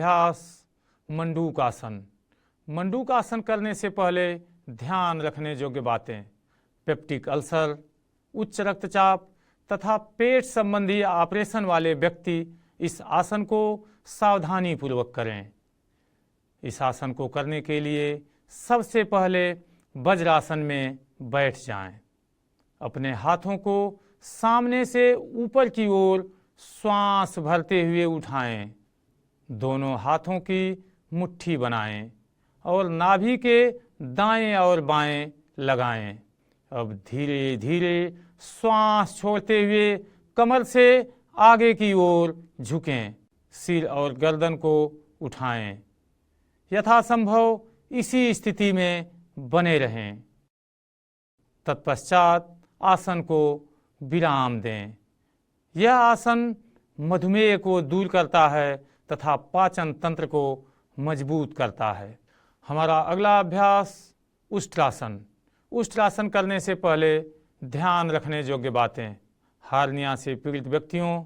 अभ्यास मंडूकासन। मंडूकासन करने से पहले ध्यान रखने योग्य बातें। पेप्टिक अल्सर, उच्च रक्तचाप तथा पेट संबंधी ऑपरेशन वाले व्यक्ति इस आसन को सावधानी पूर्वक करें। इस आसन को करने के लिए सबसे पहले वज्रासन में बैठ जाएं। अपने हाथों को सामने से ऊपर की ओर श्वास भरते हुए उठाएं। दोनों हाथों की मुट्ठी बनाएं और नाभि के दाएं और बाएं लगाएं। अब धीरे धीरे श्वास छोड़ते हुए कमर से आगे की ओर झुकें। सिर और गर्दन को उठाएं। यथासंभव इसी स्थिति में बने रहें। तत्पश्चात आसन को विराम दें। यह आसन मधुमेह को दूर करता है तथा पाचन तंत्र को मजबूत करता है। हमारा अगला अभ्यास उष्ट्रासन। उष्ट्रासन करने से पहले ध्यान रखने योग्य बातें। हार्निया से पीड़ित व्यक्तियों,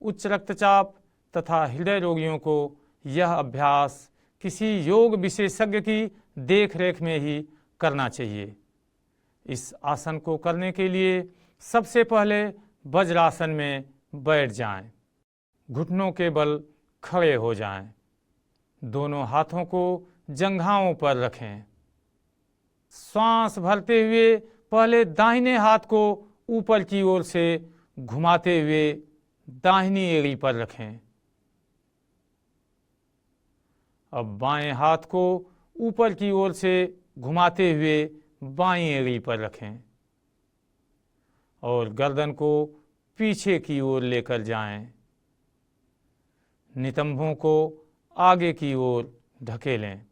उच्च रक्तचाप तथा हृदय रोगियों को यह अभ्यास किसी योग विशेषज्ञ की देखरेख में ही करना चाहिए। इस आसन को करने के लिए सबसे पहले वज्रासन में बैठ जाएं। घुटनों के बल खड़े हो जाएं। दोनों हाथों को जंघाओं पर रखें। श्वास भरते हुए पहले दाहिने हाथ को ऊपर की ओर से घुमाते हुए दाहिनी एड़ी पर रखें। अब बाएं हाथ को ऊपर की ओर से घुमाते हुए बाईं एड़ी पर रखें और गर्दन को पीछे की ओर लेकर जाएं। नितंबों को आगे की ओर ढकेलें।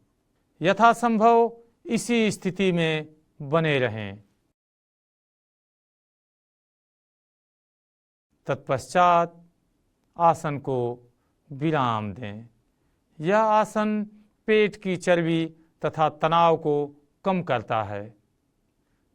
यथासंभव इसी स्थिति में बने रहें। तत्पश्चात आसन को विराम दें। यह आसन पेट की चर्बी तथा तनाव को कम करता है।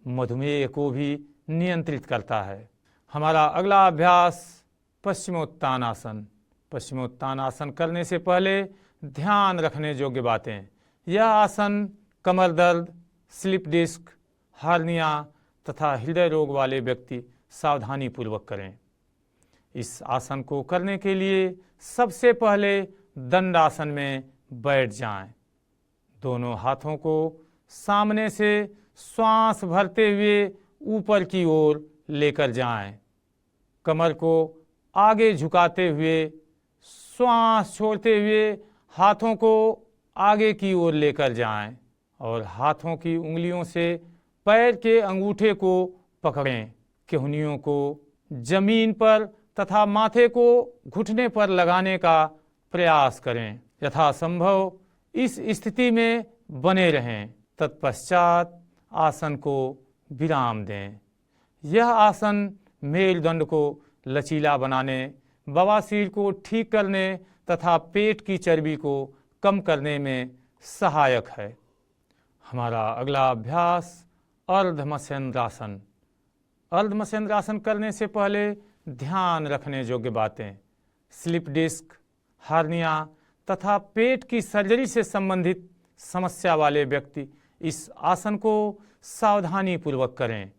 मधुमेह को भी नियंत्रित करता है। हमारा अगला अभ्यास पश्चिमोत्तानासन। पश्चिमोत्तानासन करने से पहले ध्यान रखने योग्य बातें। यह आसन कमर दर्द, स्लिप डिस्क, हार्निया तथा हृदय रोग वाले व्यक्ति सावधानी पूर्वक करें। इस आसन को करने के लिए सबसे पहले दंडासन में बैठ जाएं। दोनों हाथों को सामने से श्वास भरते हुए ऊपर की ओर लेकर जाएं। कमर को आगे झुकाते हुए श्वास छोड़ते हुए हाथों को आगे की ओर लेकर जाएं और हाथों की उंगलियों से पैर के अंगूठे को पकड़ें। केहनियों को जमीन पर तथा माथे को घुटने पर लगाने का प्रयास करें। यथासंभव इस स्थिति में बने रहें। तत्पश्चात आसन को विराम दें। यह आसन मेरुदंड को लचीला बनाने, बवासीर को ठीक करने तथा पेट की चर्बी को कम करने में सहायक है। हमारा अगला अभ्यास अर्धमसेंद्रासन। अर्धमसेंद्रासन करने से पहले ध्यान रखने योग्य बातें। स्लिप डिस्क, हार्निया तथा पेट की सर्जरी से संबंधित समस्या वाले व्यक्ति इस आसन को सावधानी पूर्वक करें।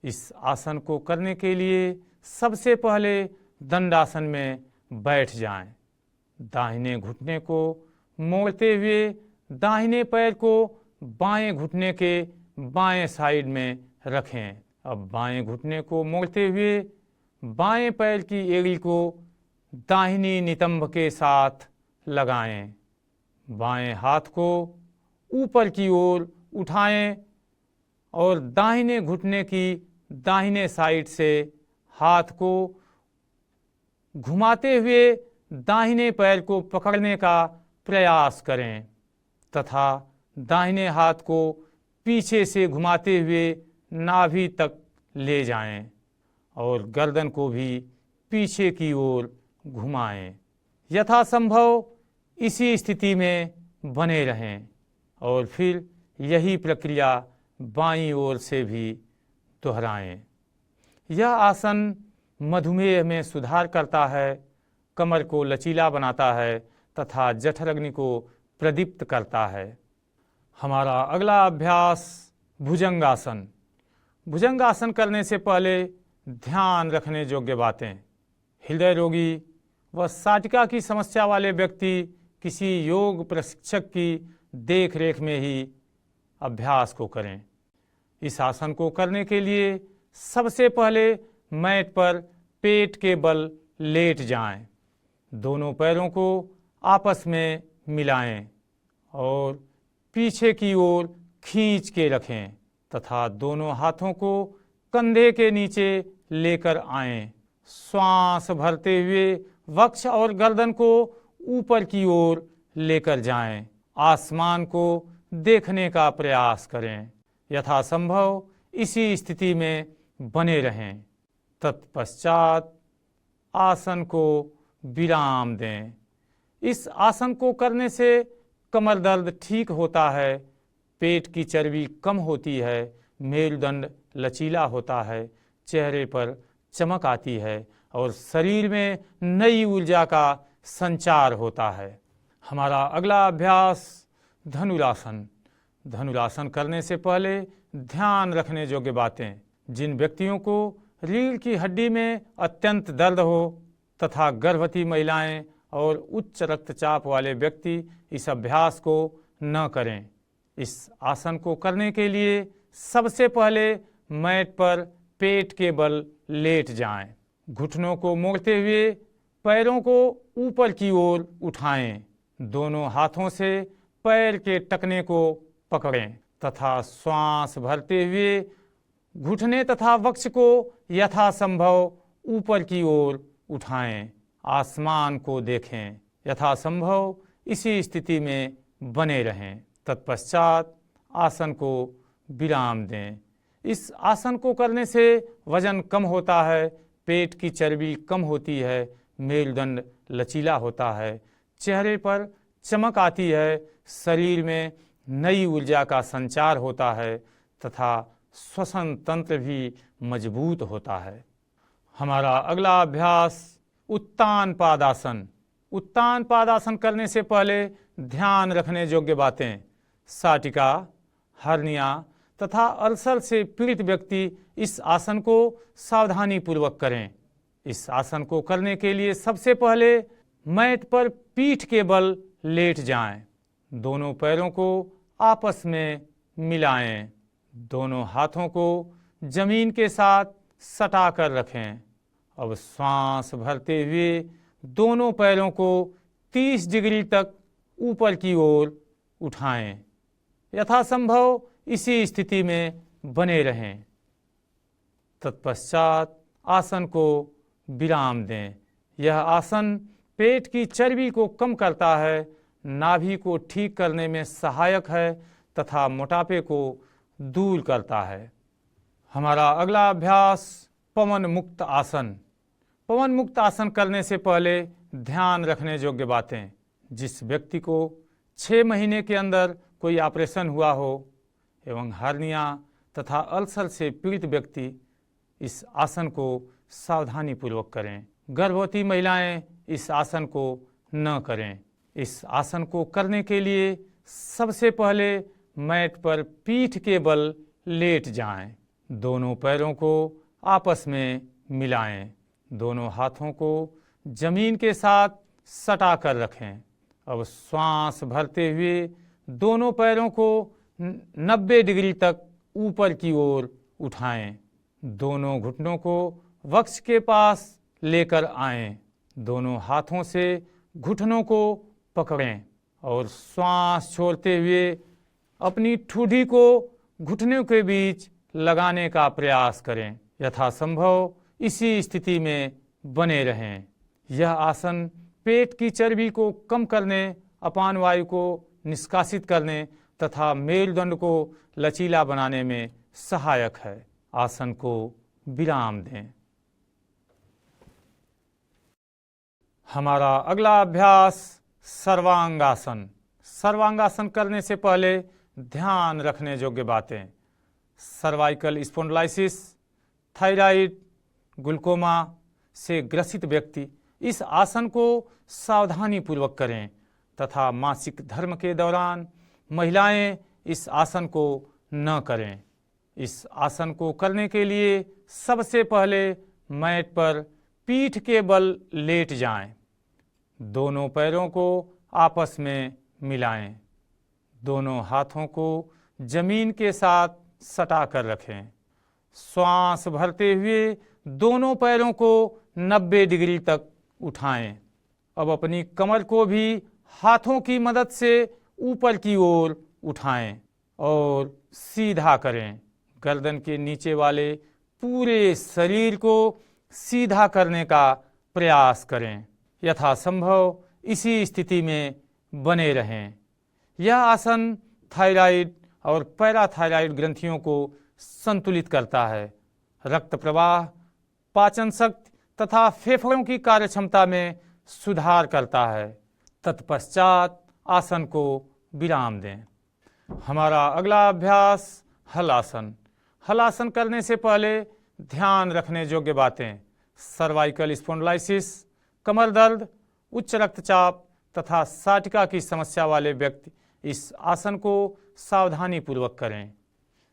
इस आसन को करने के लिए सबसे पहले दंडासन में बैठ जाएं। दाहिने घुटने को मोड़ते हुए दाहिने पैर को बाएं घुटने के बाएं साइड में रखें। अब बाएं घुटने को मोड़ते हुए बाएं पैर की एड़ी को दाहिनी नितंब के साथ लगाएं। बाएं हाथ को ऊपर की ओर उठाएं और दाहिने घुटने की दाहिने साइड से हाथ को घुमाते हुए दाहिने पैर को पकड़ने का प्रयास करें तथा दाहिने हाथ को पीछे से घुमाते हुए नाभि तक ले जाएं और गर्दन को भी पीछे की ओर घुमाएं। यथासंभव इसी स्थिति में बने रहें और फिर यही प्रक्रिया बाईं ओर से भी दोहराएं। यह आसन मधुमेह में सुधार करता है, कमर को लचीला बनाता है तथा जठराग्नि को प्रदीप्त करता है। हमारा अगला अभ्यास भुजंगासन। भुजंगासन करने से पहले ध्यान रखने योग्य बातें। हृदय रोगी व साटिका की समस्या वाले व्यक्ति किसी योग प्रशिक्षक की देखरेख में ही अभ्यास को करें। इस आसन को करने के लिए सबसे पहले मैट पर पेट के बल लेट जाएं। दोनों पैरों को आपस में मिलाएं और पीछे की ओर खींच के रखें तथा दोनों हाथों को कंधे के नीचे लेकर आएं। श्वास भरते हुए वक्ष और गर्दन को ऊपर की ओर लेकर जाएं। आसमान को देखने का प्रयास करें। यथासंभव इसी स्थिति में बने रहें। तत्पश्चात आसन को विराम दें। इस आसन को करने से कमर दर्द ठीक होता है, पेट की चर्बी कम होती है, मेरुदंड लचीला होता है, चेहरे पर चमक आती है और शरीर में नई ऊर्जा का संचार होता है। हमारा अगला अभ्यास धनुरासन। धनुरासन करने से पहले ध्यान रखने योग्य बातें। जिन व्यक्तियों को रीढ़ की हड्डी में अत्यंत दर्द हो तथा गर्भवती महिलाएं और उच्च रक्तचाप वाले व्यक्ति इस अभ्यास को न करें। इस आसन को करने के लिए सबसे पहले मैट पर पेट के बल लेट जाएं। घुटनों को मोड़ते हुए पैरों को ऊपर की ओर उठाएं। दोनों हाथों से पैर के टखने को पकड़ें तथा श्वास भरते हुए घुटने तथा वक्ष को यथासंभव ऊपर की ओर उठाएं। आसमान को देखें। यथासंभव इसी स्थिति में बने रहें। तत्पश्चात आसन को विराम दें। इस आसन को करने से वजन कम होता है, पेट की चर्बी कम होती है, मेरुदंड लचीला होता है, चेहरे पर चमक आती है, शरीर में नई ऊर्जा का संचार होता है तथा श्वसन तंत्र भी मजबूत होता है। हमारा अगला अभ्यास उत्तान पादासन। उत्तान पादासन करने से पहले ध्यान रखने योग्य बातें। साटिका, हर्निया तथा अल्सर से पीड़ित व्यक्ति इस आसन को सावधानी पूर्वक करें। इस आसन को करने के लिए सबसे पहले मैट पर पीठ के बल लेट जाएं। दोनों पैरों को आपस में मिलाएं। दोनों हाथों को जमीन के साथ सटा कर रखें। अब श्वास भरते हुए दोनों पैरों को 30 डिग्री तक ऊपर की ओर उठाएं। यथासंभव इसी स्थिति में बने रहें। तत्पश्चात आसन को विराम दें। यह आसन पेट की चर्बी को कम करता है, नाभि को ठीक करने में सहायक है तथा मोटापे को दूर करता है। हमारा अगला अभ्यास पवन मुक्त आसन। पवन मुक्त आसन करने से पहले ध्यान रखने योग्य बातें। जिस व्यक्ति को 6 महीने के अंदर कोई ऑपरेशन हुआ हो एवं हर्निया तथा अल्सर से पीड़ित व्यक्ति इस आसन को सावधानी पूर्वक करें। गर्भवती महिलाएं इस आसन को न करें। इस आसन को करने के लिए सबसे पहले मैट पर पीठ के बल लेट जाएं। दोनों पैरों को आपस में मिलाएं। दोनों हाथों को जमीन के साथ सटा कर रखें। अब श्वास भरते हुए दोनों पैरों को 90 डिग्री तक ऊपर की ओर उठाएं। दोनों घुटनों को वक्ष के पास लेकर आएं। दोनों हाथों से घुटनों को पकड़ें और श्वास छोड़ते हुए अपनी ठुड्डी को घुटनों के बीच लगाने का प्रयास करें। यथासंभव इसी स्थिति में बने रहें। यह आसन पेट की चर्बी को कम करने, अपान वायु को निष्कासित करने तथा मेरुदंड को लचीला बनाने में सहायक है। आसन को विराम दें। हमारा अगला अभ्यास सर्वांगासन। सर्वांगासन करने से पहले ध्यान रखने योग्य बातें। सर्वाइकल स्पॉन्डिलाइसिस, थायराइड, ग्लूकोमा से ग्रसित व्यक्ति इस आसन को सावधानी पूर्वक करें। तथा मासिक धर्म के दौरान महिलाएं इस आसन को न करें। इस आसन को करने के लिए सबसे पहले मैट पर पीठ के बल लेट जाएं। दोनों पैरों को आपस में मिलाएं। दोनों हाथों को जमीन के साथ सटा कर रखें। श्वास भरते हुए दोनों पैरों को 90 डिग्री तक उठाएं। अब अपनी कमर को भी हाथों की मदद से ऊपर की ओर उठाएं और सीधा करें। गर्दन के नीचे वाले पूरे शरीर को सीधा करने का प्रयास करें। यथासंभव इसी स्थिति में बने रहें। यह आसन थायराइड और पैराथायराइड ग्रंथियों को संतुलित करता है, रक्त प्रवाह, पाचन शक्ति तथा फेफड़ों की कार्यक्षमता में सुधार करता है। तत्पश्चात आसन को विराम दें। हमारा अगला अभ्यास हलासन। हलासन करने से पहले ध्यान रखने योग्य बातें: सर्वाइकल स्पॉन्डिलाइसिस, कमर दर्द, उच्च रक्तचाप तथा साटिका की समस्या वाले व्यक्ति इस आसन को सावधानी पूर्वक करें।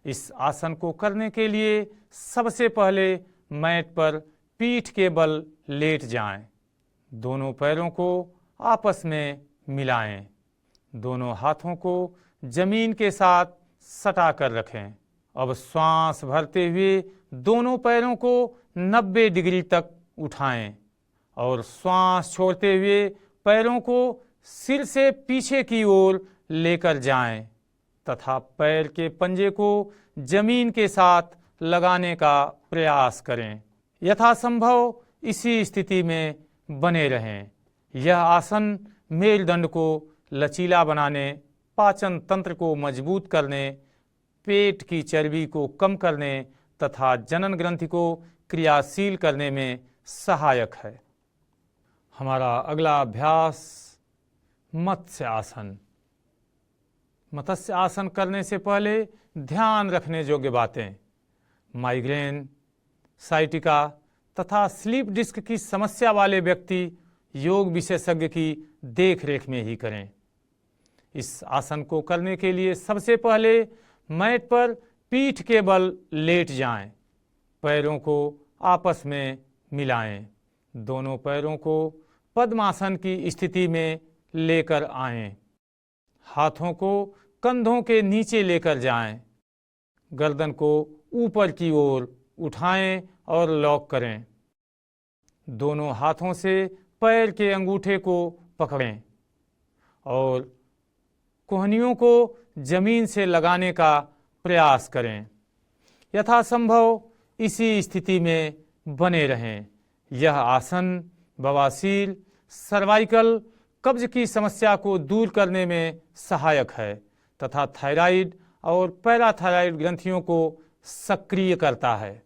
इस आसन को करने के लिए सबसे पहले मैट पर पीठ के बल लेट जाएं। दोनों पैरों को आपस में मिलाएं। दोनों हाथों को जमीन के साथ सटा कर रखें। अब श्वास भरते हुए दोनों पैरों को 90 डिग्री तक उठाएं और श्वास छोड़ते हुए पैरों को सिर से पीछे की ओर लेकर जाएं तथा पैर के पंजे को जमीन के साथ लगाने का प्रयास करें। यथासंभव इसी स्थिति में बने रहें। यह आसन मेरुदंड को लचीला बनाने, पाचन तंत्र को मजबूत करने, पेट की चर्बी को कम करने तथा जनन ग्रंथि को क्रियाशील करने में सहायक है। हमारा अगला अभ्यास मत्स्य आसन। मत्स्य आसन करने से पहले ध्यान रखने योग्य बातें: माइग्रेन, साइटिका तथा स्लीप डिस्क की समस्या वाले व्यक्ति योग विशेषज्ञ की देखरेख में ही करें। इस आसन को करने के लिए सबसे पहले मैट पर पीठ के बल लेट जाएं। पैरों को आपस में मिलाएं। दोनों पैरों को पद्मासन की स्थिति में लेकर आएं। हाथों को कंधों के नीचे लेकर जाएं। गर्दन को ऊपर की ओर उठाएं और लॉक करें। दोनों हाथों से पैर के अंगूठे को पकड़ें और कोहनियों को जमीन से लगाने का प्रयास करें। यथासंभव इसी स्थिति में बने रहें। यह आसन बवासीर, सर्वाइकल, कब्ज की समस्या को दूर करने में सहायक है तथा थायराइड और पैराथायराइड ग्रंथियों को सक्रिय करता है।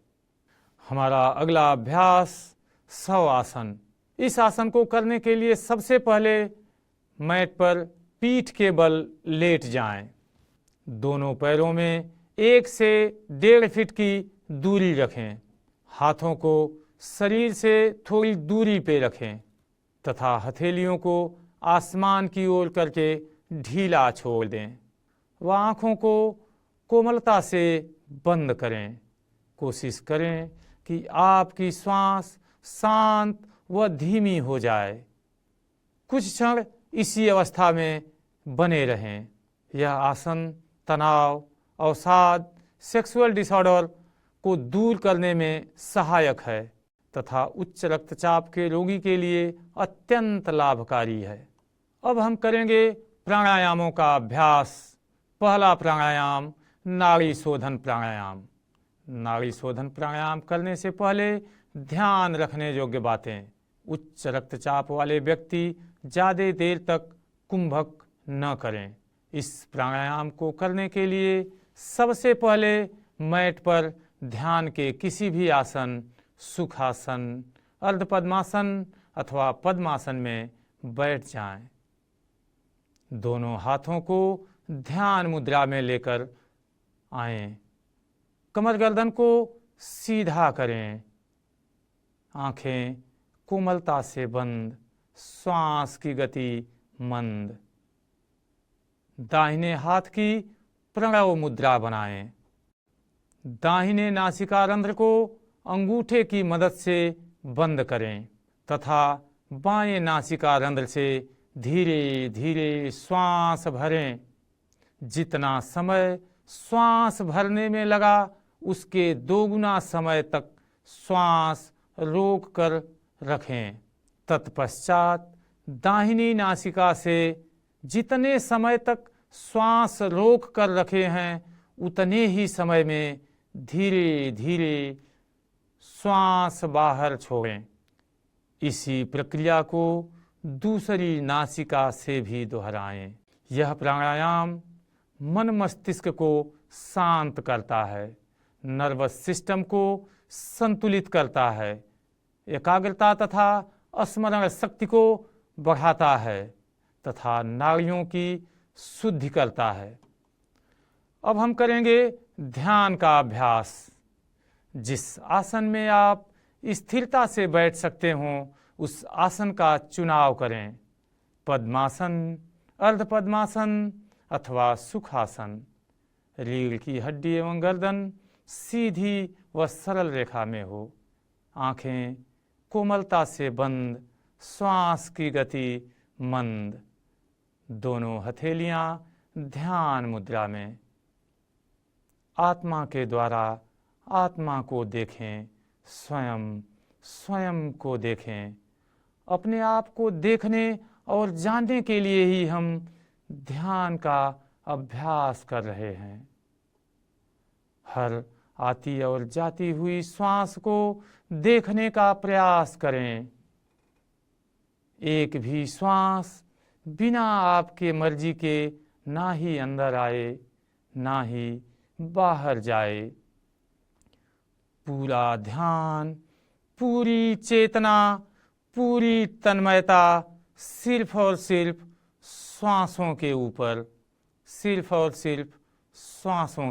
हमारा अगला अभ्यास शव आसन। इस आसन को करने के लिए सबसे पहले मैट पर पीठ के बल लेट जाएं। दोनों पैरों में 1 से 1.5 फीट की दूरी रखें। हाथों को शरीर से थोड़ी दूरी पे रखें तथा हथेलियों को आसमान की ओर करके ढीला छोड़ दें। वह आँखों को कोमलता से बंद करें। कोशिश करें कि आपकी श्वास शांत व धीमी हो जाए। कुछ क्षण इसी अवस्था में बने रहें। यह आसन तनाव, अवसाद, सेक्सुअल डिसऑर्डर को दूर करने में सहायक है तथा उच्च रक्तचाप के रोगी के लिए अत्यंत लाभकारी है। अब हम करेंगे प्राणायामों का अभ्यास। पहला प्राणायाम नाड़ी शोधन प्राणायाम। नाड़ी शोधन प्राणायाम करने से पहले ध्यान रखने योग्य बातें: उच्च रक्तचाप वाले व्यक्ति ज़्यादा देर तक कुंभक न करें। इस प्राणायाम को करने के लिए सबसे पहले मैट पर ध्यान के किसी भी आसन, सुखासन, अर्धपद्मासन अथवा पद्मासन में बैठ जाएं। दोनों हाथों को ध्यान मुद्रा में लेकर आएं। कमर गर्दन को सीधा करें। आंखें कोमलता से बंद, श्वास की गति मंद। दाहिने हाथ की प्रणव मुद्रा बनाएं। दाहिने नासिका रंध्र को अंगूठे की मदद से बंद करें तथा बाएं नासिका रंध्र से धीरे धीरे श्वास भरें। जितना समय श्वास भरने में लगा उसके दोगुना समय तक श्वास रोक कर रखें। तत्पश्चात दाहिनी नासिका से जितने समय तक श्वास रोक कर रखे हैं उतने ही समय में धीरे धीरे श्वास बाहर छोड़ें। इसी प्रक्रिया को दूसरी नासिका से भी दोहराएं। यह प्राणायाम मन मस्तिष्क को शांत करता है, नर्वस सिस्टम को संतुलित करता है, एकाग्रता तथा स्मरण शक्ति को बढ़ाता है तथा नाड़ियों की शुद्धि करता है। अब हम करेंगे ध्यान का अभ्यास। जिस आसन में आप स्थिरता से बैठ सकते हों उस आसन का चुनाव करें। पद्मासन, अर्धपद्मासन अथवा सुखासन। रीढ़ की हड्डी एवं गर्दन सीधी व सरल रेखा में हो। आंखें कोमलता से बंद, श्वास की गति मंद। दोनों हथेलियां ध्यान मुद्रा में। आत्मा के द्वारा आत्मा को देखें, स्वयं को देखें। अपने आप को देखने और जानने के लिए ही हम ध्यान का अभ्यास कर रहे हैं। हर आती और जाती हुई श्वास को देखने का प्रयास करें। एक भी श्वास बिना आपके मर्जी के ना ही अंदर आए ना ही बाहर जाए। पूरा ध्यान, पूरी चेतना, पूरी तन्मयता सिर्फ और सिर्फ श्वासों के ऊपर, सिर्फ और सिर्फ श्वासों